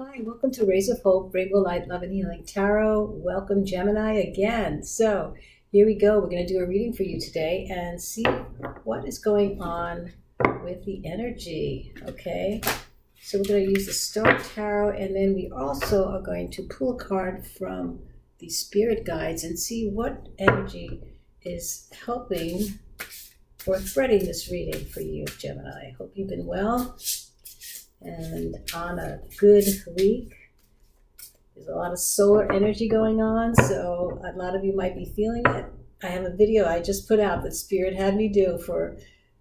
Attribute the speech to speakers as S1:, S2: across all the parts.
S1: Hi, welcome to Rays of Hope, Rainbow Light, Love and Healing Tarot. Welcome, Gemini, again. So here we go. We're going to do a reading for you today and see what is going on with the energy, okay? So we're going to use the Star Tarot, and then we also are going to pull a card from the Spirit Guides and see what energy is helping or threading this reading for you, Gemini. Hope you've been well and on a good week. There's a lot of solar energy going on, so a lot of you might be feeling it. I have a video I just put out that Spirit had me do for,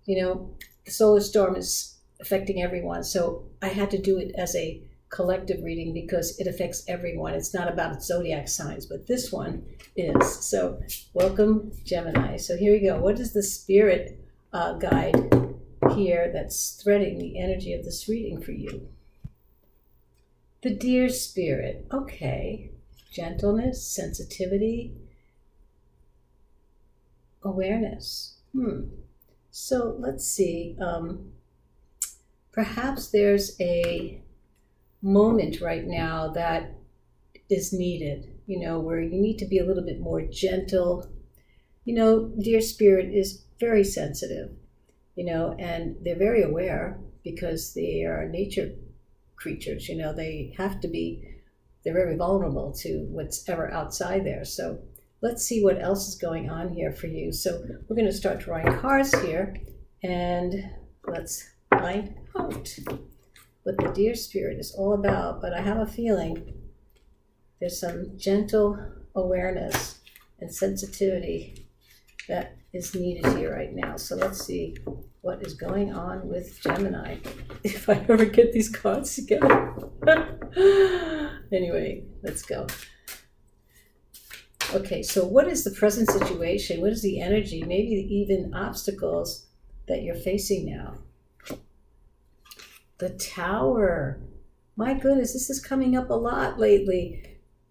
S1: the solar storm is affecting everyone. So I had to do it as a collective reading because it affects everyone. It's not about zodiac signs, but this one is. So welcome, Gemini. So here we go. What is the Spirit guide here that's threading the energy of this reading for you? The Dear Spirit. Okay. Gentleness, sensitivity, awareness. So let's see. Perhaps there's a moment right now that is needed, where you need to be a little bit more gentle. Dear Spirit is very sensitive, and they're very aware because they are nature creatures. They have to be, they're very vulnerable to what's ever outside there. So let's see what else is going on here for you. So we're going to start drawing cards here, and let's find out what the Dear Spirit is all about. But I have a feeling there's some gentle awareness and sensitivity that is needed here right now. So let's see what is going on with Gemini, if I ever get these cards together. Anyway, let's go. Okay, so what is the present situation? What is the energy, maybe even obstacles that you're facing now? The Tower. My goodness, this is coming up a lot lately.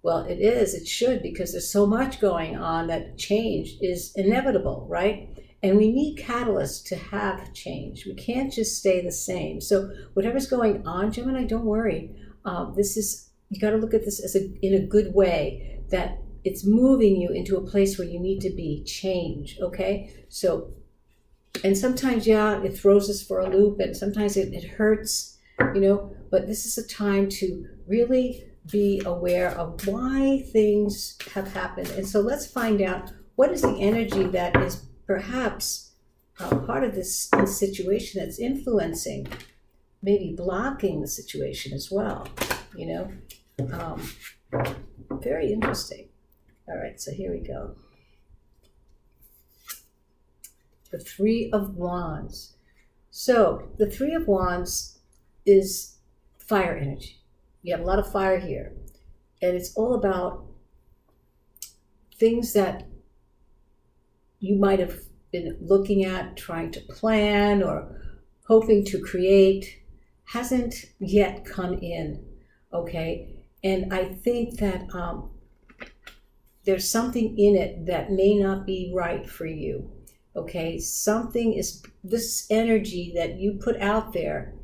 S1: Well, it is, it should, because there's so much going on that change is inevitable, right? And we need catalysts to have change. We can't just stay the same. So whatever's going on, Gemini, don't worry. You got to look at this as in a good way, that it's moving you into a place where you need to be, change, okay? So, and sometimes, it throws us for a loop, and sometimes it hurts, but this is a time to really be aware of why things have happened. And so let's find out what is the energy that is perhaps part of this situation that's influencing, maybe blocking the situation as well, very interesting. All right, so here we go. The Three of Wands. So the Three of Wands is fire energy. You have a lot of fire here, and it's all about things that you might have been looking at, trying to plan or hoping to create, hasn't yet come in, okay? And I think that there's something in it that may not be right for you, okay? This energy that you put out there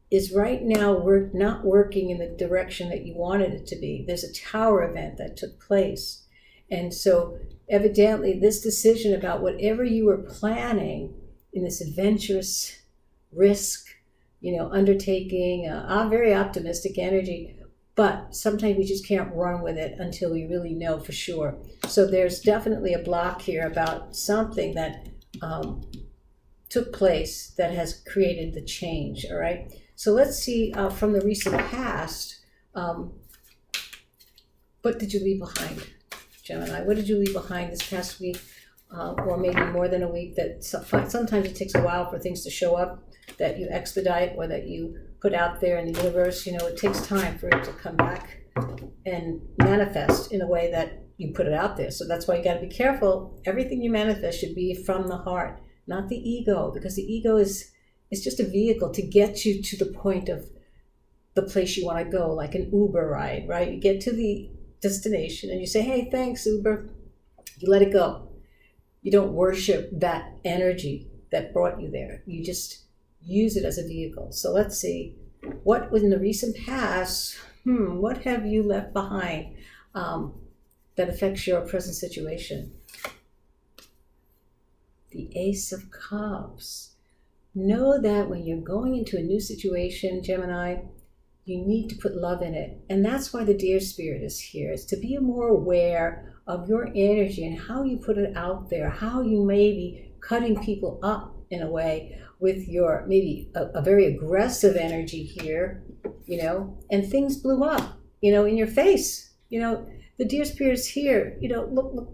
S1: is right now not working in the direction that you wanted it to be. There's a Tower event that took place. And so evidently this decision about whatever you were planning in this adventurous risk, undertaking, very optimistic energy, but sometimes we just can't run with it until we really know for sure. So there's definitely a block here about something that took place that has created the change, all right? So let's see from the recent past, what did you leave behind, Gemini? What did you leave behind this past week, or maybe more than a week? That sometimes it takes a while for things to show up, that you expedite or that you put out there in the universe. It takes time for it to come back and manifest in a way that you put it out there. So that's why you got to be careful. Everything you manifest should be from the heart, not the ego, because the ego is just a vehicle to get you to the point of the place you want to go, like an Uber ride, right? You get to the destination and you say, hey, thanks, Uber. You let it go. You don't worship that energy that brought you there. You just use it as a vehicle. So let's see what in the recent past What have you left behind that affects your present situation? The Ace of Cups. Know that when you're going into a new situation, Gemini, you need to put love in it. And that's why the Deer Spirit is here. It's to be more aware of your energy and how you put it out there, how you may be cutting people up in a way with your maybe a very aggressive energy here, and things blew up, in your face. The Deer Spirit is here. Look,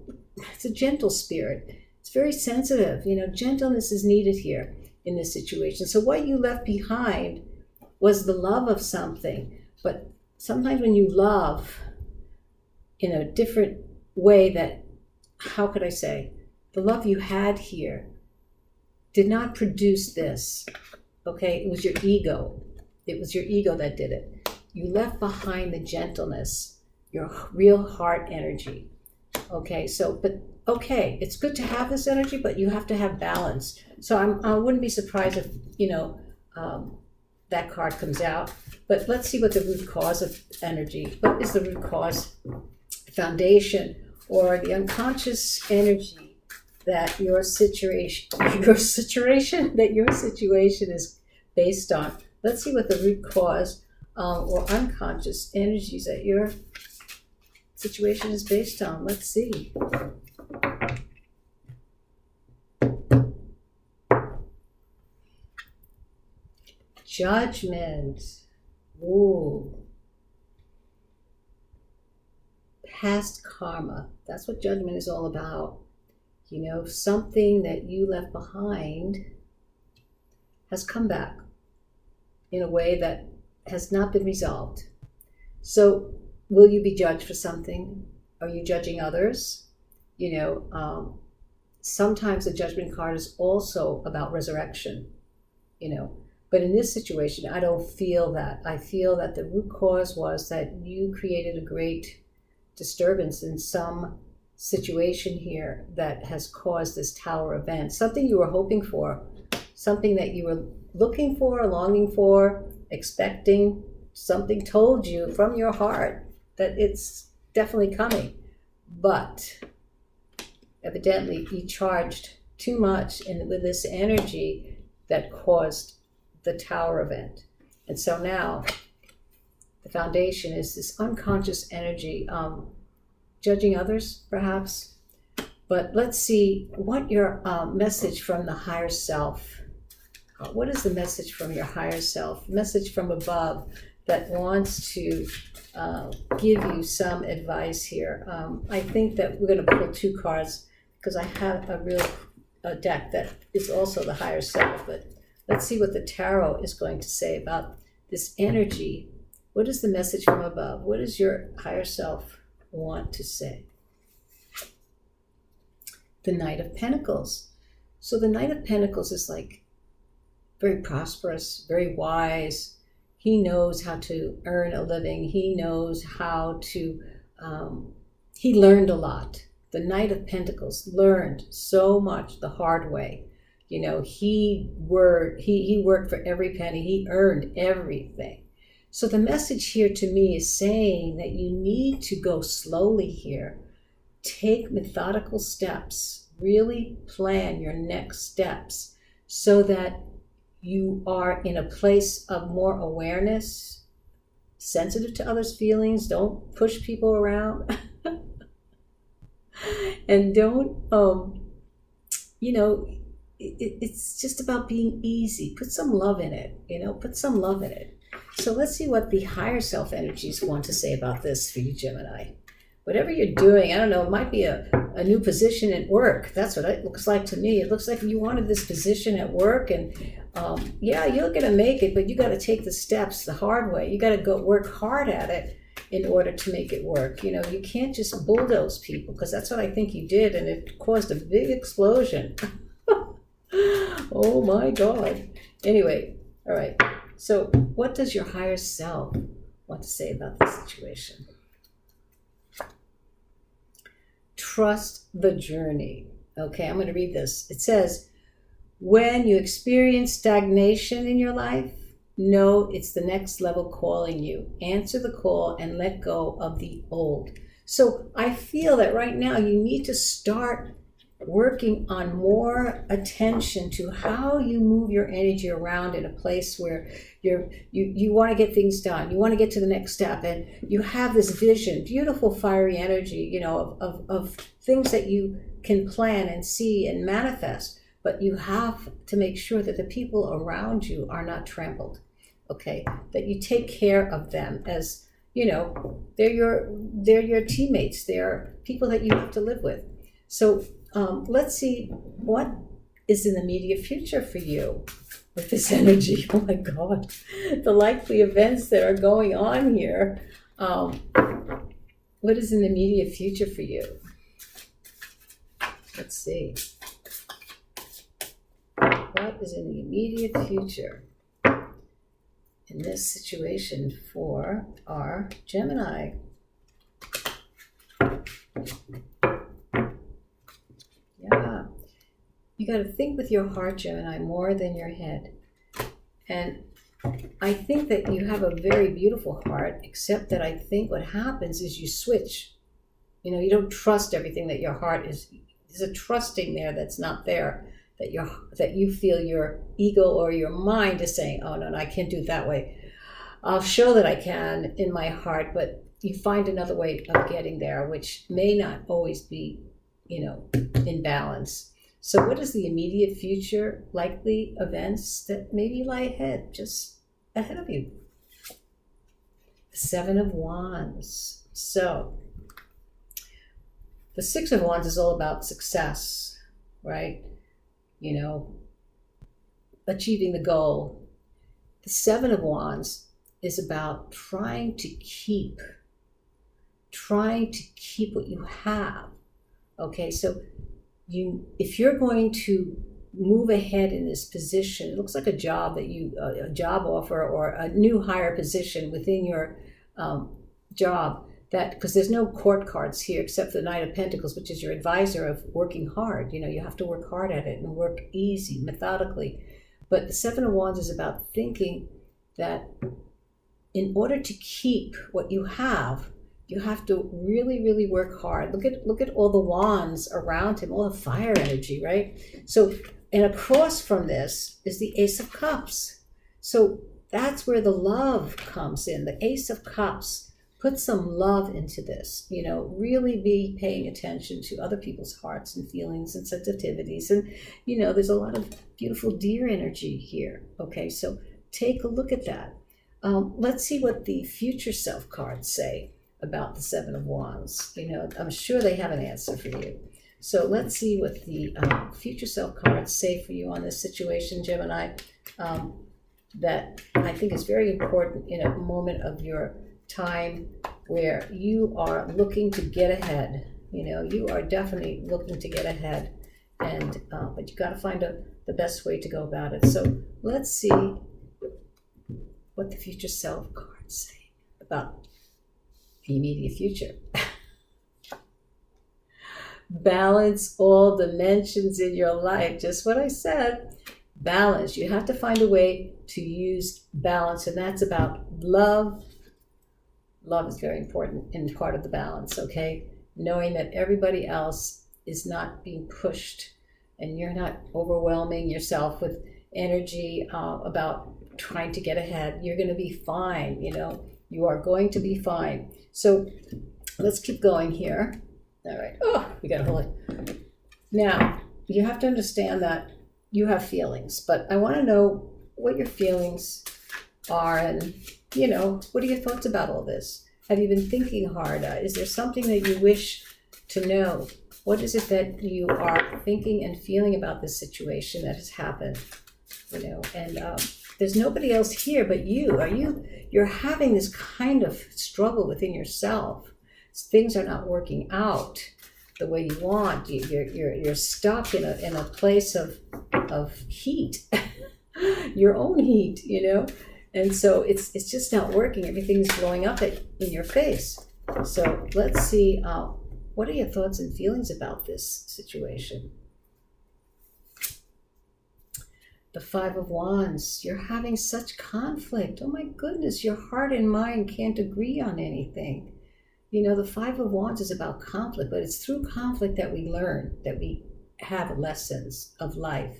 S1: it's a gentle spirit. It's very sensitive. Gentleness is needed here in this situation. So what you left behind was the love of something. But sometimes when you love in a different way, that, how could I say, the love you had here did not produce this. Okay, it was your ego. It was your ego that did it. You left behind the gentleness, your real heart energy. Okay, it's good to have this energy, but you have to have balance. So I wouldn't be surprised if, that card comes out. But let's see what the root cause of energy, what is the root cause, foundation, or the unconscious energy that your situation is based on. Let's see what the root cause or unconscious energies that your situation is based on. Let's see. Judgment. Ooh. Past karma. That's what judgment is all about. Something that you left behind has come back in a way that has not been resolved. So will you be judged for something? Are you judging others? Sometimes the judgment card is also about resurrection, But in this situation, I don't feel that. I feel that the root cause was that you created a great disturbance in some situation here that has caused this tower event. Something you were hoping for, something that you were looking for, longing for, expecting. Something told you from your heart that it's definitely coming. But evidently you charged too much with this energy that caused the tower event. And so now the foundation is this unconscious energy, judging others perhaps. But let's see what your message from the higher self, what is the message from your higher self, message from above that wants to give you some advice here. I think that we're going to pull two cards because I have a deck that is also the higher self, but let's see what the tarot is going to say about this energy. What is the message from above? What does your higher self want to say? The Knight of Pentacles. So the Knight of Pentacles is like very prosperous, very wise. He knows how to earn a living. He knows how to, he learned a lot. The Knight of Pentacles learned so much the hard way. He worked for every penny. He earned everything. So the message here to me is saying that you need to go slowly here. Take methodical steps. Really plan your next steps so that you are in a place of more awareness, sensitive to others' feelings. Don't push people around. And don't, it's just about being easy. Put some love in it, put some love in it. So let's see what the higher self energies want to say about this for you, Gemini. Whatever you're doing, I don't know, it might be a new position at work. That's what it looks like to me. It looks like you wanted this position at work, and you're going to make it, but you got to take the steps the hard way. You got to go work hard at it in order to make it work. You can't just bulldoze people, because that's what I think you did, and it caused a big explosion. Oh my God. Anyway, all right. So what does your higher self want to say about this situation? Trust the journey. Okay, I'm going to read this. It says, when you experience stagnation in your life, know it's the next level calling you. Answer the call and let go of the old. So I feel that right now you need to start working on more attention to how you move your energy around in a place where you want to get things done. You want to get to the next step, and you have this vision, beautiful fiery energy, you know, of things that you can plan and see and manifest. But you have to make sure that the people around you are not trampled, okay? That you take care of them as, you know, they're your teammates. They're people that you have to live with. So let's see what is in the immediate future for you with this energy. Oh my God, the likely events that are going on here. What is in the immediate future for you? Let's see. What is in the immediate future in this situation for our Gemini? Yeah. You got to think with your heart, Gemini, more than your head. And I think that you have a very beautiful heart, except that I think what happens is you switch. You know, you don't trust everything that your heart is. There's a trusting there that's not there, that you feel your ego or your mind is saying, oh, no, I can't do it that way. I'll show that I can in my heart, but you find another way of getting there, which may not always be, you know, in balance. So what is the immediate future, likely events that maybe lie ahead, just ahead of you? The Seven of Wands. So the Six of Wands is all about success, right? You know, achieving the goal. The Seven of Wands is about trying to keep what you have. Okay, so if you're going to move ahead in this position, it looks like a job a job offer or a new higher position within your job, that because there's no court cards here except for the Knight of Pentacles, which is your advisor of working hard. You know, you have to work hard at it and work easy, methodically. But the Seven of Wands is about thinking that in order to keep what you have to really, really work hard. Look at all the wands around him, all the fire energy, right? So, and across from this is the Ace of Cups. So that's where the love comes in. The Ace of Cups. Put some love into this, you know, really be paying attention to other people's hearts and feelings and sensitivities. And, you know, there's a lot of beautiful deer energy here. Okay, so take a look at that. Let's see what the future self cards say about the Seven of Wands. You know, I'm sure they have an answer for you. So let's see what the future self cards say for you on this situation, Gemini, that I think is very important in a moment of your time where you are looking to get ahead. You know, you are definitely looking to get ahead, and but you got to find the best way to go about it. So let's see what the future self cards say about the immediate future. Balance all dimensions in your life. Just what I said. Balance. You have to find a way to use balance, and that's about love. Love is very important in part of the balance, okay? Knowing that everybody else is not being pushed and you're not overwhelming yourself with energy about trying to get ahead. You're going to be fine, you know? You are going to be fine. So let's keep going here. All right. Oh, we got to hold it. Now, you have to understand that you have feelings, but I want to know what your feelings are, and you know, what are your thoughts about all this? Have you been thinking hard? Is there something that you wish to know? What is it that you are thinking and feeling about this situation that has happened? You know, and there's nobody else here but you. You're having this kind of struggle within yourself. Things are not working out the way you want. You're stuck in a place of heat, your own heat, you know. And so it's just not working. Everything's blowing up in your face. So let's see, what are your thoughts and feelings about this situation? the Five of Wands. You're having such conflict. Oh my goodness, your heart and mind can't agree on anything. You know, the Five of Wands is about conflict, but it's through conflict that we learn, that we have lessons of life.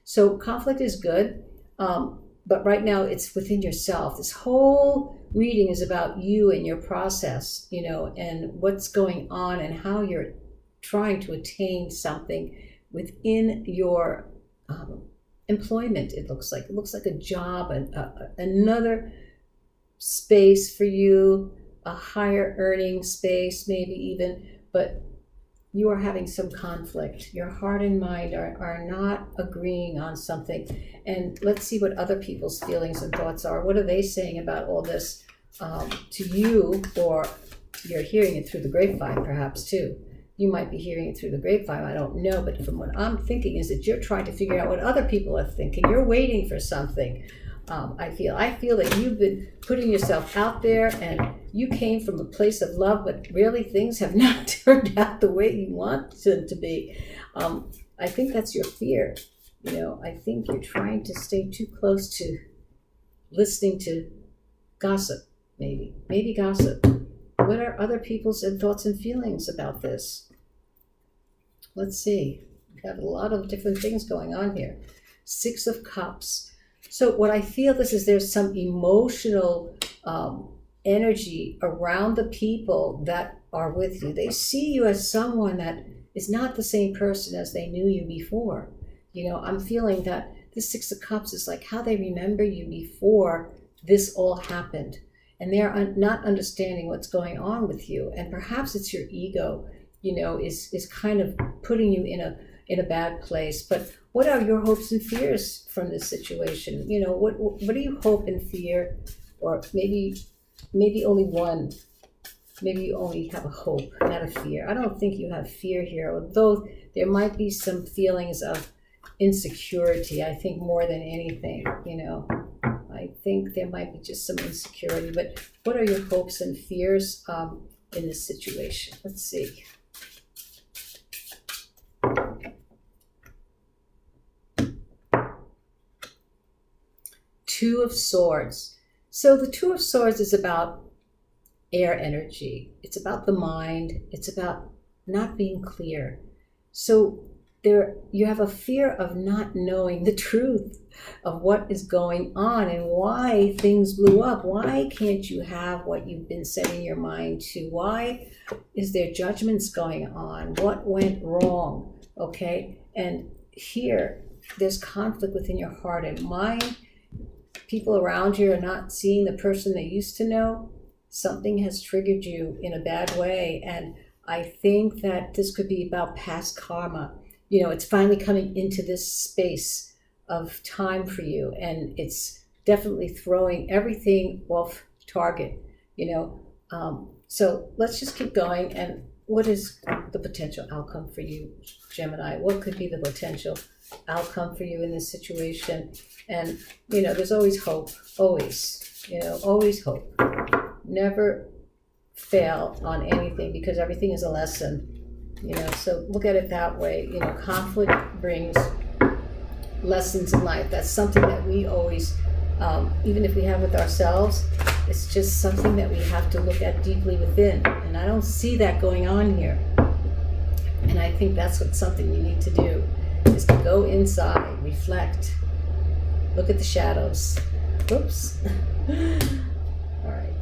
S1: So conflict is good, but right now it's within yourself. This whole reading is about you and your process, you know, and what's going on and how you're trying to attain something within your employment. It looks like a job, and another space for you, a higher earning space maybe even, but you are having some conflict. Your heart and mind are not agreeing on something. And let's see what other people's feelings and thoughts are. What are they saying about all this to you? Or you're hearing it through the grapevine perhaps too. You might be hearing it through the grapevine, I don't know, but from what I'm thinking is that you're trying to figure out what other people are thinking. You're waiting for something. I feel that you've been putting yourself out there, and you came from a place of love, but really things have not turned out the way you want them to be. I think that's your fear. You know, I think you're trying to stay too close to listening to gossip, maybe gossip. What are other people's thoughts and feelings about this? Let's see. We have a lot of different things going on here. Six of Cups. So what I feel there's some emotional energy around the people that are with you. They see you as someone that is not the same person as they knew you before. You know, I'm feeling that this Six of Cups is like how they remember you before this all happened. And they're not understanding what's going on with you. And perhaps it's your ego, you know, is kind of putting you in a bad place. But what are your hopes and fears from this situation? You know, what do you hope and fear? Or maybe only one. Maybe you only have a hope, not a fear. I don't think you have fear here, although there might be some feelings of insecurity, I think, more than anything, you know. I think there might be just some insecurity, but what are your hopes and fears in this situation? Let's see. Two of Swords. So the Two of Swords is about air energy. It's about the mind. It's about not being clear. So you have a fear of not knowing the truth of what is going on and why things blew up. Why can't you have what you've been setting your mind to? Why is there judgments going on? What went wrong? Okay, and here there's conflict within your heart and mind. People around you are not seeing the person they used to know. Something has triggered you in a bad way, and I think that this could be about past karma. You know, it's finally coming into this space of time for you, and it's definitely throwing everything off target, you know. So let's just keep going. And what is the potential outcome for you, Gemini? What could be the potential outcome for you in this situation? And, you know, there's always hope, always, you know, always hope. Never fail on anything, because everything is a lesson. You know, so look at it that way. You know, conflict brings lessons in life. That's something that we always, even if we have with ourselves, it's just something that we have to look at deeply within. And I don't see that going on here. And I think that's something you need to do, is to go inside, reflect, look at the shadows. Oops. All right.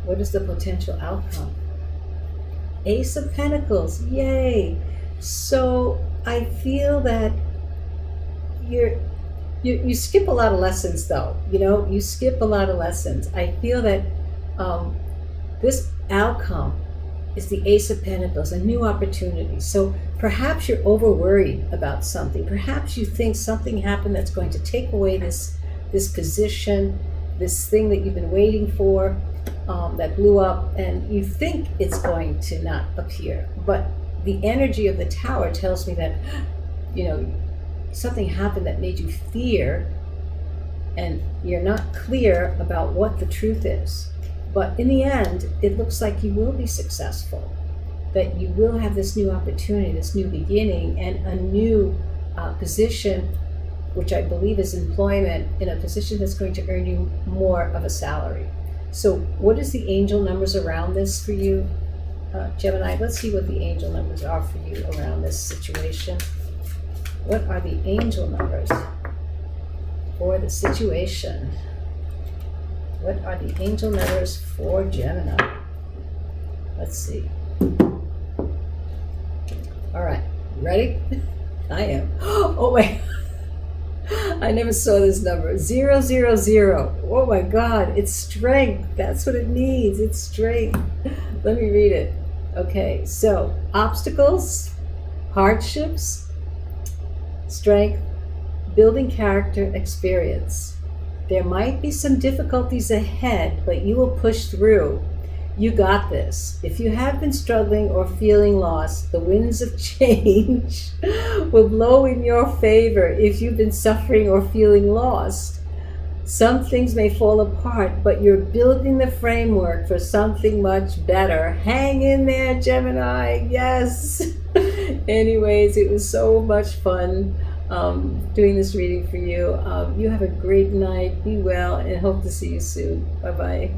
S1: What is the potential outcome? Ace of Pentacles, yay! So I feel that you skip a lot of lessons, though. You know, you skip a lot of lessons. I feel that this outcome is the Ace of Pentacles, a new opportunity. So perhaps you're over worried about something. Perhaps you think something happened that's going to take away this position, this thing that you've been waiting for. That blew up, and you think it's going to not appear, but the energy of the Tower tells me that, you know, something happened that made you fear, and you're not clear about what the truth is. But in the end, it looks like you will be successful, that you will have this new opportunity, this new beginning, and a new position which I believe is employment in a position that's going to earn you more of a salary. So what is the angel numbers around this for you, Gemini? Let's see what the angel numbers are for you around this situation. What are the angel numbers for the situation? What are the angel numbers for Gemini? Let's see. All right, ready? I am. Oh my, I never saw this number. 000. Oh my God, it's strength. That's what it means. It's strength. Let me read it. Okay, so obstacles, hardships, strength, building character, experience. There might be some difficulties ahead, but you will push through. You got this. If you have been struggling or feeling lost, the winds of change will blow in your favor. If you've been suffering or feeling lost, some things may fall apart, but you're building the framework for something much better. Hang in there, Gemini. Yes. Anyways, it was so much fun doing this reading for you. You have a great night. Be well, and hope to see you soon. Bye-bye.